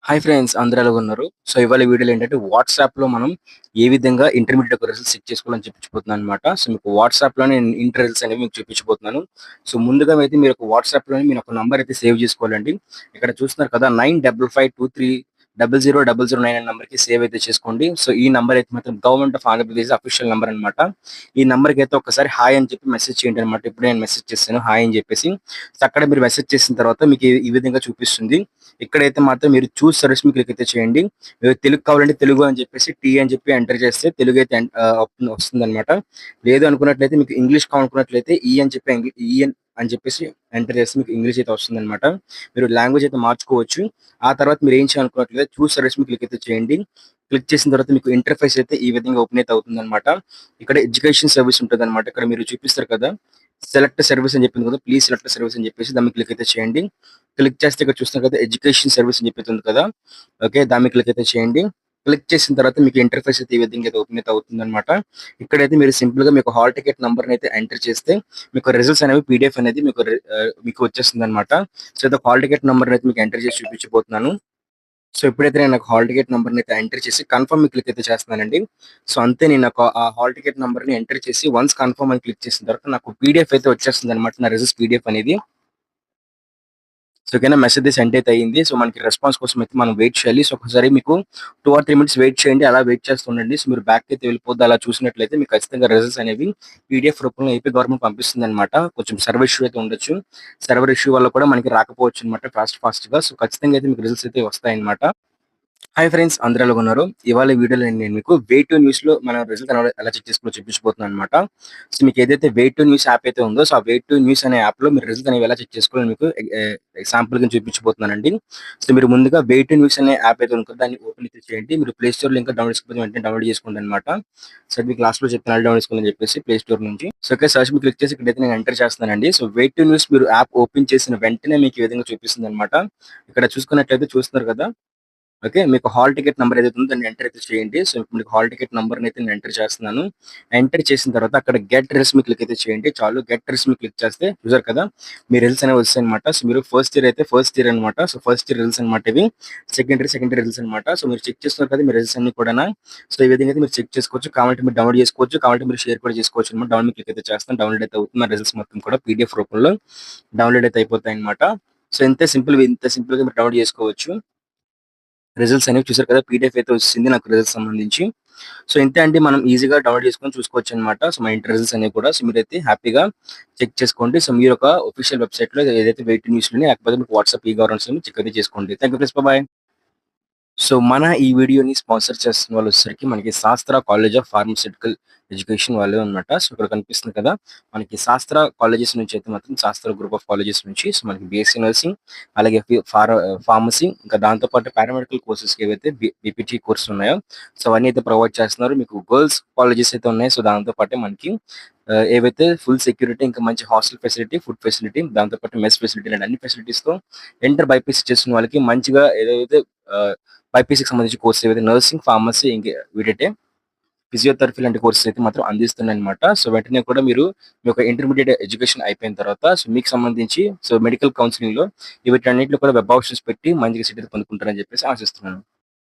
Hi friends అందరూ ఎలాగున్నారు? So ఇవాళ వీడియోలో ఏంటంటే వాట్సాప్‌లో మనం ఏ విధంగా ఇంటర్మీడియేట్ యొక్క రిజల్ట్స్ చెక్ చేసుకోవాలని చూపించబోతున్నానన్నమాట. సో మీకు వాట్సాప్‌లోనే ఇంటర్ రిజల్ట్స్ అనేవి మీకు చూపించబోతున్నాను. సో ముందుగా అయితే మీరు ఒక వాట్సాప్‌లోని మీరు ఒక నంబర్ అయితే సేవ్ చేసుకోవాలండి. ఇక్కడ చూస్తున్నారు కదా 9552300009 అనే నంబర్‌కి సేవ్ అయితే చేసుకోండి. సో ఈ నంబర్ అయితే మాత్రం government of Andhra Pradesh official number అన్నమాట. ఈ నంబర్‌కి అయితే ఒకసారి హాయ్ అని చెప్పి మెసేజ్ చేయండి అన్నమాట. ఇప్పుడే నేను మెసేజ్ చేశాను హాయ్ అని చెప్పేసి. సో అక్కడ మీరు మెసేజ్ చేసిన తర్వాత మీకు ఈ విధంగా చూపిస్తుంది. ఇక్కడైతే మాత్రం మీరు చూస్ సర్వీస్ మీద క్లిక్ అయితే చేయండి. తెలుగు కావాలంటే తెలుగు అని చెప్పేసి టీ అని చెప్పి ఎంటర్ చేస్తే తెలుగు అయితే వస్తుందన్నమాట. లేదు అనుకున్నట్లయితే మీకు ఇంగ్లీష్ కావాలనుకున్నట్లయితే ఈ అని చెప్పి ఈఎన్ అని చెప్పేసి ఎంటర్ చేస్తే మీకు ఇంగ్లీష్ అయితే వస్తుందన్నమాట. మీరు లాంగ్వేజ్ అయితే మార్చుకోవచ్చు. ఆ తర్వాత మీరు ఏం చేయాలనుకున్నట్లయితే చూస్ సర్వీస్ మీద క్లిక్ అయితే చేయండి. క్లిక్ చేసిన తర్వాత మీకు ఇంటర్ఫేస్ అయితే ఈ విధంగా ఓపెన్ అయితే అవుతుందన్నమాట. ఇక్కడ ఎడ్యుకేషన్ సర్వీస్ ఉంటదన్నమాట. ఇక్కడ మీరు చూపిస్తారు కదా! సెలెక్ట్ సర్వీస్ అని చెప్పింది కదా! ప్లీజ్ సెలెక్ట్ సర్వీస్ అని చెప్పేసి దాని మీద క్లిక్ అయితే చేయండి. క్లిక్ చేస్తే ఇక్కడ చూస్తున్నారు కదా! ఎడ్యుకేషన్ సర్వీస్ అని చెప్పేతుంది కదా! ఓకే. దాని మీద క్లిక్ అయితే చేయండి. క్లిక్ చేసిన తర్వాత మీకు ఇంటర్ఫేస్ అయితే ఈ విధంగా అయితే ఓపెన్ అయితే అవుతుందన్నమాట. ఇక్కడైతే మీరు సింపుల్‌గా మీకు హాల్ టికెట్ నంబర్‌ని అయితే ఎంటర్ చేస్తే మీకు రిజల్ట్స్ అనేవి పీడీఎఫ్ అనేది మీకు వచ్చేస్తుందన్నమాట. సో, అయితే హాల్ టికెట్ నంబర్‌ని అయితే మీకు ఎంటర్ చేసి చూపించబోతున్నాను. సో, ఎప్పుడైతే నేను నాకు హాల్ టికెట్ నంబర్‌ని అయితే ఎంటర్ చేసి కన్ఫర్మ్ మీద క్లిక్ అయితే చేస్తున్నానండి. సో, అంతే నేను నాకు ఆ హాల్ టికెట్ నంబర్‌ని ఎంటర్ చేసి వన్స్ కన్ఫర్మ్ అని క్లిక్ చేసిన తర్వాత నాకు పీడీఎఫ్ అయితే వచ్చేస్తుందన్నమాట. నా రిజల్ట్స్ పీడీఎఫ్ అనేది. సో, ఓకేనా మెసేజ్ సెండ్ అయితే అయింది. సో, మనకి రెస్పాన్స్ కోసం అయితే మనం వెయిట్ చేయాలి. సో, ఒకసారి మీకు 2 ఆర్ 3 మినిట్స్ వెయిట్ చేయండి. అలా వెయిట్ చేస్తుండండి. సో, మీరు బ్యాక్‌కి అయితే వెళ్ళిపోద్ది అలా చూసినట్లయితే మీకు ఖచ్చితంగా రిజల్ట్స్ అనేవి పీడీఎఫ్ రూపంలో ఏపీ గవర్నమెంట్ పంపిస్తుందన్నమాట. కొంచెం సర్వర్ ఇష్యూ అయితే ఉండొచ్చు. సర్వర్ ఇష్యూ వల్ల కూడా మనకి రాకపోవచ్చన్నమాట ఫాస్ట్‌గా. సో, ఖచ్చితంగా అయితే మీకు రిజల్ట్స్ అయితే వస్తాయన్నమాట. హాయ్ ఫ్రెండ్స్ అందరూ ఎలాగున్నారు? ఇవాళ ఈ వీడియోలో నేను మీకు వే టూ న్యూస్‌లో మన రిజల్ట్ ఎలా చెక్ చేసుకోవాలో చూపించబోతున్నానన్నమాట. సో మీకు ఏదైతే వే టూ న్యూస్ యాప్ అయితే ఉందో, సో ఆ వే టూ న్యూస్ అనే యాప్‌లో మీరు రిజల్ట్ అనేవి ఎలా చెక్ చేసుకోవాలో మీకు ఎగ్జాంపుల్ కింద చూపించబోతున్నానండి. సో మీరు ముందుగా వే టూ న్యూస్ అనే యాప్ అయితే ఉందో దాన్ని ఓపెన్ అయితే చేయండి. మీరు ప్లే స్టోర్‌లో ఇంకా డౌన్లోడ్ చేసుకోకపోతే వెంటనే డౌన్లోడ్ చేసుకోండన్నమాట. సో మీకు లాస్ట్‌లో చెప్తాను ఎలా డౌన్లోడ్ చేసుకోవాలని చెప్పేసి ప్లే స్టోర్ నుంచి. సో ఓకే సెర్చ్ మీద క్లిక్ చేసి ఇక్కడైతే నేను ఎంటర్ చేస్తున్నానండి. సో వే టూ న్యూస్ మీరు యాప్ ఓపెన్ చేసిన వెంటనే మీకు ఈ విధంగా చూపిస్తుందన్నమాట. ఇక్కడ చూసుకున్నట్లయితే చూస్తున్నారు కదా! ఓకే. మీకు హాల్ టికెట్ నంబర్ ఏదైతే ఉందో దాన్ని ఎంటర్ అయితే చేయండి. సో, ఇప్పుడు మీకు హాల్ టికెట్ నంబర్‌ని అయితే నేను ఎంటర్ చేస్తున్నాను. ఎంటర్ చేసిన తర్వాత అక్కడ గెట్ రిజల్ట్స్ మీద క్లిక్ అయితే చేయండి. చాలు గెట్ రిజల్ట్స్ మీద క్లిక్ చేస్తే చూసారు కదా! మీ రిజల్ట్స్ అనేవి వచ్చేసాయన్నమాట. సో, మీరు ఫస్ట్ ఇయర్ అయితే ఫస్ట్ ఇయర్ అన్నమాట. సో, ఫస్ట్ ఇయర్ రిజల్ట్స్ అన్నమాట ఇవి. సెకండ్ ఇయర్ రిజల్ట్స్ అన్నమాట. సో, మీరు చెక్ చేస్తున్నారు కదా! మీ రిజల్ట్స్ అన్ని కూడానా. సో, ఈ విధంగా అయితే మీరు చెక్ చేసుకోవచ్చు. కావాలంటే మీరు డౌన్లోడ్ చేసుకోవచ్చు. కావాలంటే మీరు షేర్ కూడా చేసుకోవచ్చు అన్నమాట. డౌన్లోడ్ మీద క్లిక్ అయితే చేస్తాను. డౌన్లోడ్ అయితే అవుతుంది. మా రిజల్ట్స్ మొత్తం కూడా పీడీఎఫ్ రూపంలో డౌన్లోడ్ అయితే అయిపోతాయన్నమాట. సో, ఇంత సింపుల్‌గా మీరు డౌన్లోడ్ చేసుకోవచ్చు. రిజల్ట్స్ అనేవి చూసారు కదా! పీడీఎఫ్ అయితే వచ్చింది నాకు రిజల్ట్స్ సంబంధించి. సో ఇంతే అండి మనం ఈజీగా డౌన్లోడ్ చేసుకొని చూసుకోవచ్చనమాట. సో మా ఇంటర్ రిజల్ట్స్ అనేవి కూడా. సో మీరైతే హ్యాపీగా చెక్ చేసుకోండి. సో మీరొక ఆఫీషియల్ వెబ్‌సైట్‌లో ఏదైతే వెయిట్ న్యూస్‌లోని లేకపోతే మీకు వాట్సాప్ ఈ గవర్నెన్స్‌లోని చెక్ అయితే చేసుకోండి. Thank you friends. Bye. So, మన ఈ వీడియోని స్పాన్సర్ చేస్తున్న వాళ్ళొచ్చేసరికి మనకి శాస్త్ర కాలేజ్ ఆఫ్ ఫార్మాస్యూటికల్ ఎడ్యుకేషన్ వాళ్ళే అన్నమాట. సో, ఇక్కడ కనిపిస్తుంది కదా! మనకి శాస్త్ర కాలేజెస్ నుంచి అయితే మాత్రం శాస్త్ర గ్రూప్ ఆఫ్ కాలేజెస్ నుంచి సో, మనకి బీఎస్సీ నర్సింగ్ అలాగే ఫార్మసీ ఇంకా దాంతో పాటు పారామెడికల్ కోర్సెస్‌కి ఏవైతే బీపీటీ కోర్సులు ఉన్నాయో సో, అవన్నీ అయితే ప్రొవైడ్ చేస్తున్నారు. మీకు గర్ల్స్ కాలేజెస్ అయితే ఉన్నాయి. సో, దాంతో పాటే మనకి ఏవైతే ఫుల్ సెక్యూరిటీ ఇంకా మంచి హాస్టల్ ఫెసిలిటీ, ఫుడ్ ఫెసిలిటీ దాంతో పాటు మెస్ ఫెసిలిటీ ఇలాంటి అన్ని ఫెసిలిటీస్‌తో ఇంటర్ బైపీసీ చేస్తున్న వాళ్ళకి మంచిగా ఏదైతే ఆహ్, బైపీసీకి సంబంధించిన కోర్సెస్ ఏవైతే నర్సింగ్, ఫార్మసీ వీటైతే ఫిజియోథెరపీ లాంటి కోర్సెస్ అయితే మాత్రం అందిస్తున్నాయన్నమాట. సో, వెంటనే కూడా మీరు మీ యొక్క ఇంటర్మీడియేట్ ఎడ్యుకేషన్ అయిపోయిన తర్వాత సో, మీకు సంబంధించి సో, మెడికల్ కౌన్సెలింగ్‌లో వీటన్నిటిలో కూడా వెబ్ ఆప్షన్స్ పెట్టి మంచిగా సీట్ అయితే పొందుకుంటారని చెప్పేసి ఆశిస్తున్నాను.